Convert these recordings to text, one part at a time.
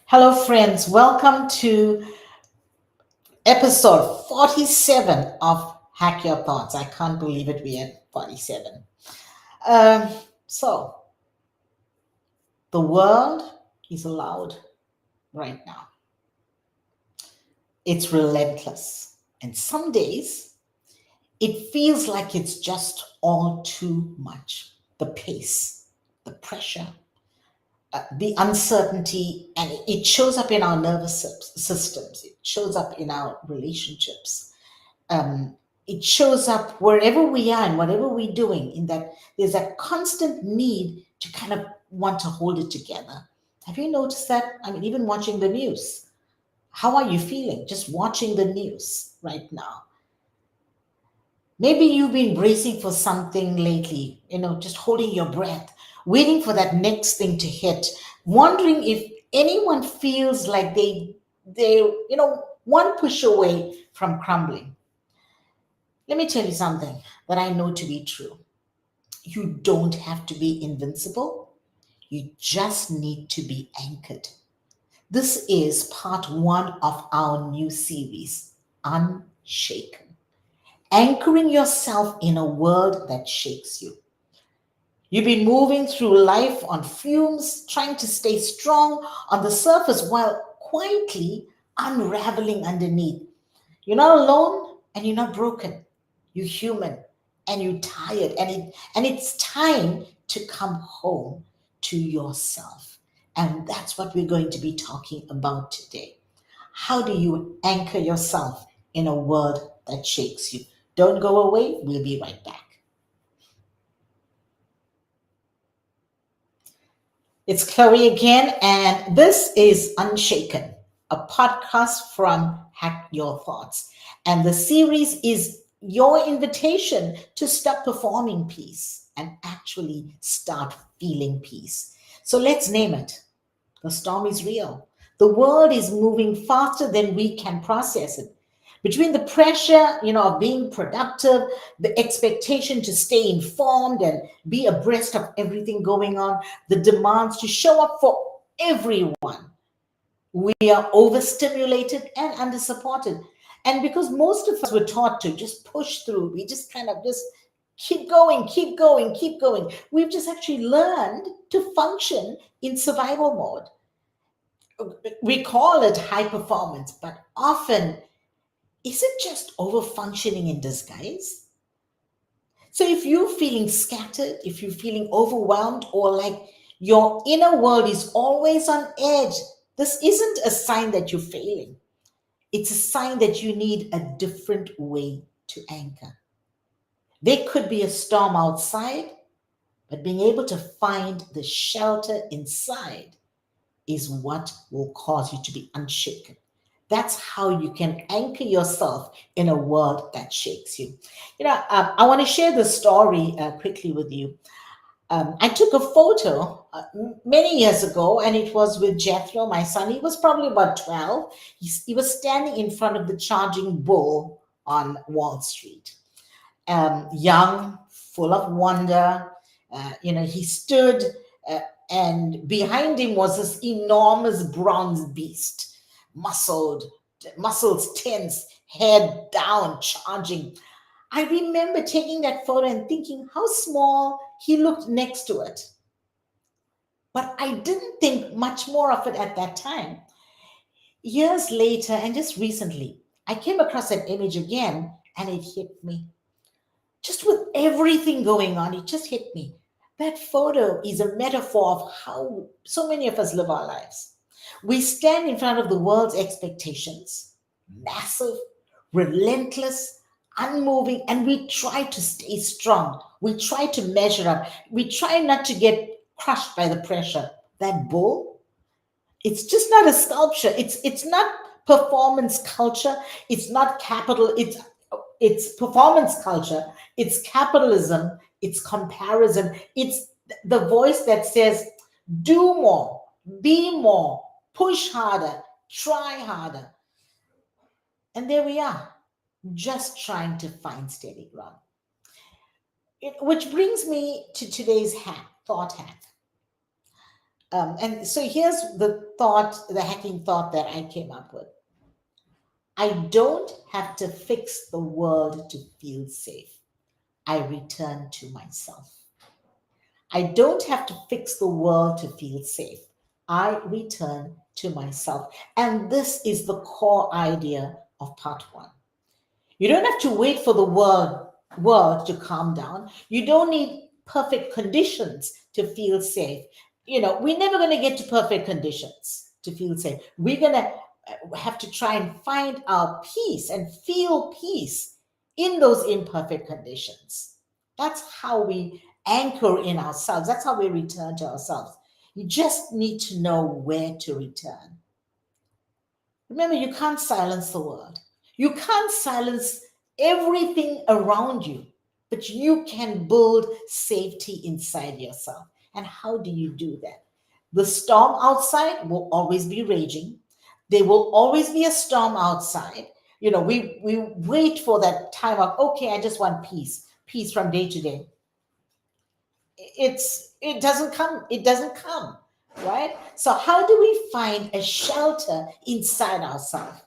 Hello, friends. Welcome to episode 47 of Hack Your Thoughts. I can't believe it. We're at 47. Um, so, the world is loud right now. It's relentless. And some days it feels like it's just all too much. The pace, the pressure, the uncertainty, and it shows up in our nervous systems, it shows up in our relationships. It shows up wherever we are and whatever we're doing, in that there's that constant need to kind of want to hold it together. Have you noticed that? I mean, even watching the news, how are you feeling just watching the news right now? Maybe you've been bracing for something lately, just holding your breath, waiting for that next thing to hit, wondering if anyone feels like they one push away from crumbling. Let me tell you something that I know to be true. You don't have to be invincible. You just need to be anchored. This is part one of our new series, Unshaken. Anchoring yourself in a world that shakes you. You've been moving through life on fumes, trying to stay strong on the surface while quietly unraveling underneath. You're not alone and you're not broken. You're human and you're tired, and it's time to come home to yourself. And that's what we're going to be talking about today. How do you anchor yourself in a world that shakes you? Don't go away. We'll be right back. It's Chloe again, and this is Unshaken, a podcast from Hack Your Thoughts. And the series is your invitation to stop performing peace and actually start feeling peace. So let's name it. The storm is real. The world is moving faster than we can process it. Between the pressure, of being productive, the expectation to stay informed and be abreast of everything going on, the demands to show up for everyone, we are overstimulated and undersupported. And because most of us were taught to just push through, we just kind of just keep going, keep going, keep going. We've just actually learned to function in survival mode. We call it high performance, but often, is it just over functioning in disguise? So if you're feeling scattered, if you're feeling overwhelmed, or like your inner world is always on edge, this isn't a sign that you're failing. It's a sign that you need a different way to anchor. There could be a storm outside, but being able to find the shelter inside is what will cause you to be unshaken. That's how you can anchor yourself in a world that shakes you. I want to share this story quickly with you. I took a photo many years ago, and it was with Jethro, my son. He was probably about 12. He was standing in front of the charging bull on Wall Street, young, full of wonder. He stood, uh, and behind him was this enormous bronze beast, muscled, muscles tense, head down, charging. I remember taking that photo and thinking how small he looked next to it. But I didn't think much more of it at that time. Years later, and just recently, I came across that image again, and it hit me. Just with everything going on, it just hit me. That photo is a metaphor of how so many of us live our lives. We stand in front of the world's expectations, massive, relentless, unmoving, and we try to stay strong. We try to measure up. We try not to get crushed by the pressure. That bull, it's just not a sculpture. It's not performance culture. It's not capital. It's performance culture. It's capitalism. It's comparison. It's the voice that says, "Do more, be more, push harder, try harder." And there we are, just trying to find steady ground. Which brings me to today's thought hack. And so here's the thought, the hacking thought that I came up with. I don't have to fix the world to feel safe. I return to myself. I don't have to fix the world to feel safe. I return to myself. And this is the core idea of part one. You don't have to wait for the world to calm down. You don't need perfect conditions to feel safe. We're never going to get to perfect conditions to feel safe. We're going to have to try and find our peace and feel peace in those imperfect conditions. That's how we anchor in ourselves. That's how we return to ourselves. You just need to know where to return. Remember, you can't silence the world. You can't silence everything around you, but you can build safety inside yourself. And how do you do that? The storm outside will always be raging. There will always be a storm outside. We wait for that time of, okay, I just want peace from day to day. It doesn't come, right? So how do we find a shelter inside ourselves?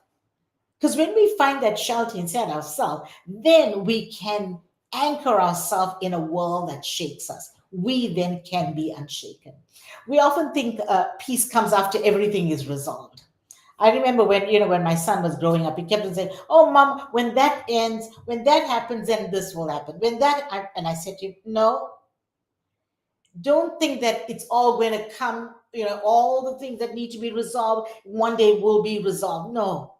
Because when we find that shelter inside ourselves, then we can anchor ourselves in a world that shakes us. We then can be unshaken. We often think peace comes after everything is resolved. I remember when my son was growing up, he kept on saying, "Oh, mom, when that ends, when that happens, then this will happen." And I said to him, "No, don't think that it's all going to come. All the things that need to be resolved one day will be resolved. No,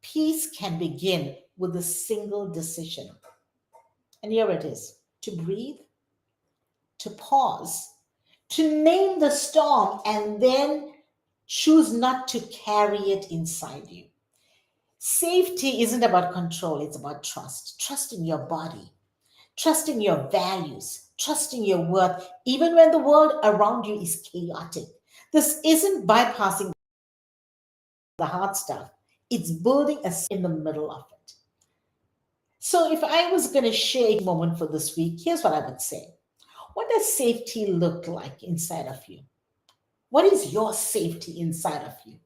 peace can begin with a single decision. And here it is: to breathe, to pause, to name the storm, and then choose not to carry it inside you. Safety isn't about control, it's about trust. Trust in your body, trust in your values, trust in your worth, even when the world around you is chaotic. This isn't bypassing the hard stuff, it's building a in the middle of it. So, if I was going to share a moment for this week, here's what I would say. What does safety look like inside of you? What is your safety inside of you?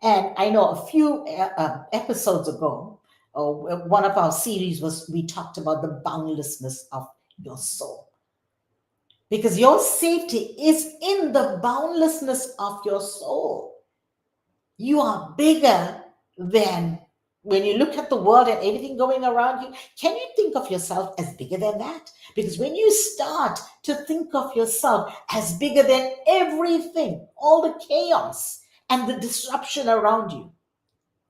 And I know a few episodes ago, one of our series was we talked about the boundlessness of your soul. Because your safety is in the boundlessness of your soul. You are bigger than when you look at the world and everything going around you. Can you think of yourself as bigger than that? Because when you start to think of yourself as bigger than everything, all the chaos and the disruption around you,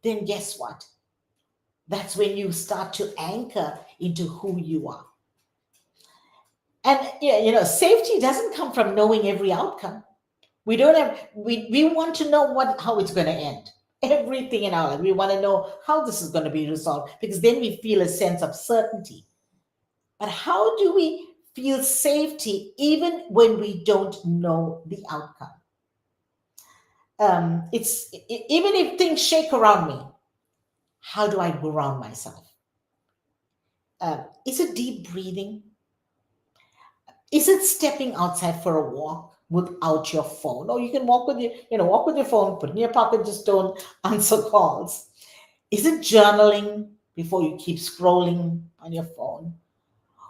then guess what? That's when you start to anchor into who you are. And yeah, safety doesn't come from knowing every outcome. We want to know how it's going to end. Everything in our life, we want to know how this is going to be resolved, because then we feel a sense of certainty. But how do we feel safety even when we don't know the outcome? Even if things shake around me, how do I ground myself? Is it deep breathing? Is it stepping outside for a walk without your phone? Or you can walk with your phone, put it in your pocket, just don't answer calls. Is it journaling before you keep scrolling on your phone?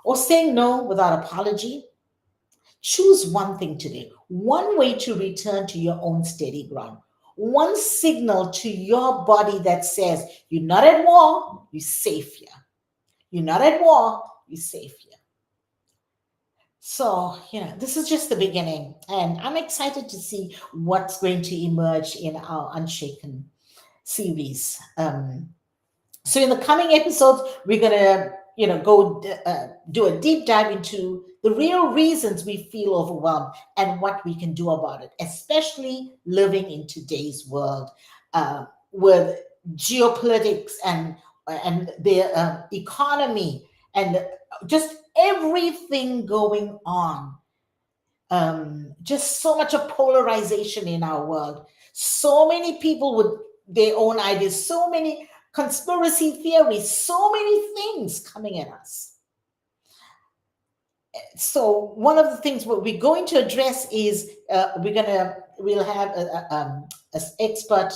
Or saying no without apology? Choose one thing today, one way to return to your own steady ground, one signal to your body that says, you're not at war, you're safe here. You're not at war, you're safe here. So, this is just the beginning, and I'm excited to see what's going to emerge in our Unshaken series. So, in the coming episodes, we're going to, go do a deep dive into the real reasons we feel overwhelmed and what we can do about it, especially living in today's world with geopolitics and the economy and just everything going on. Just so much of polarization in our world. So many people with their own ideas, so many conspiracy theories, so many things coming at us. So one of the things what we're going to address is we'll have an expert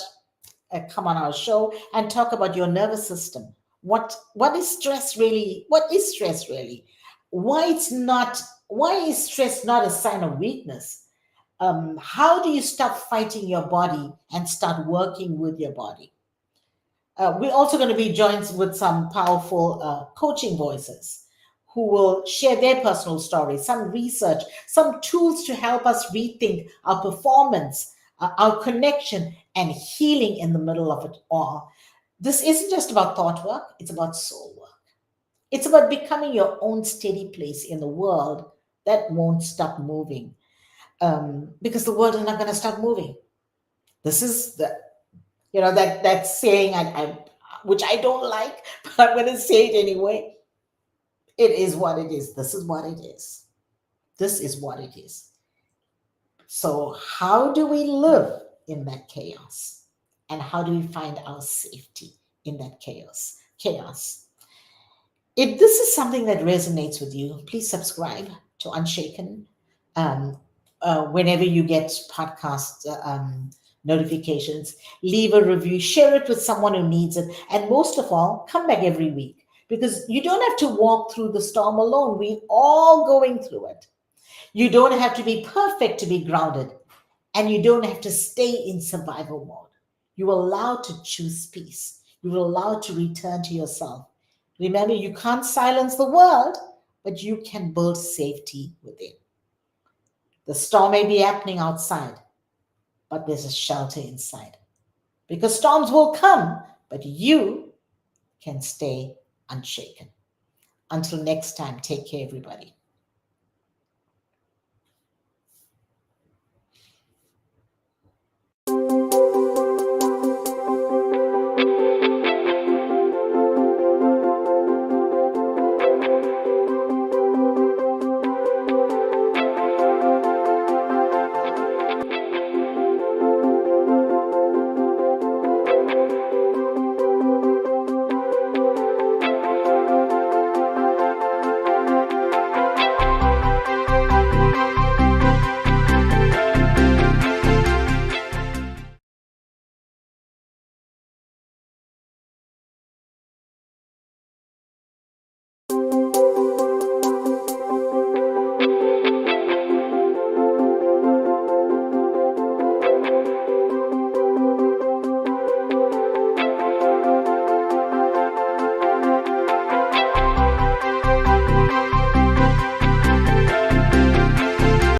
come on our show and talk about your nervous system. What is stress really? What is stress really? Why it's not? Why is stress not a sign of weakness? How do you stop fighting your body and start working with your body? We're also going to be joined with some powerful coaching voices who will share their personal stories, some research, some tools to help us rethink our performance, our connection, and healing in the middle of it all. This isn't just about thought work, it's about soul work. It's about becoming your own steady place in the world that won't stop moving. Because the world is not going to stop moving. This is the that saying which I don't like, but I'm going to say it anyway. It is what it is. This is what it is. This is what it is. So how do we live in that chaos, and how do we find our safety in that chaos? If this is something that resonates with you, please subscribe to Unshaken. Um, Whenever you get podcast notifications, leave a review, share it with someone who needs it, and most of all, come back every week, because you don't have to walk through the storm alone. We all going through it. You don't have to be perfect to be grounded, and you don't have to stay in survival mode. You're allowed to choose peace. You're allowed to return to yourself. Remember, you can't silence the world, but you can build safety within. The storm may be happening outside, but there's a shelter inside. Because storms will come, but you can stay unshaken. Until next time, take care, everybody.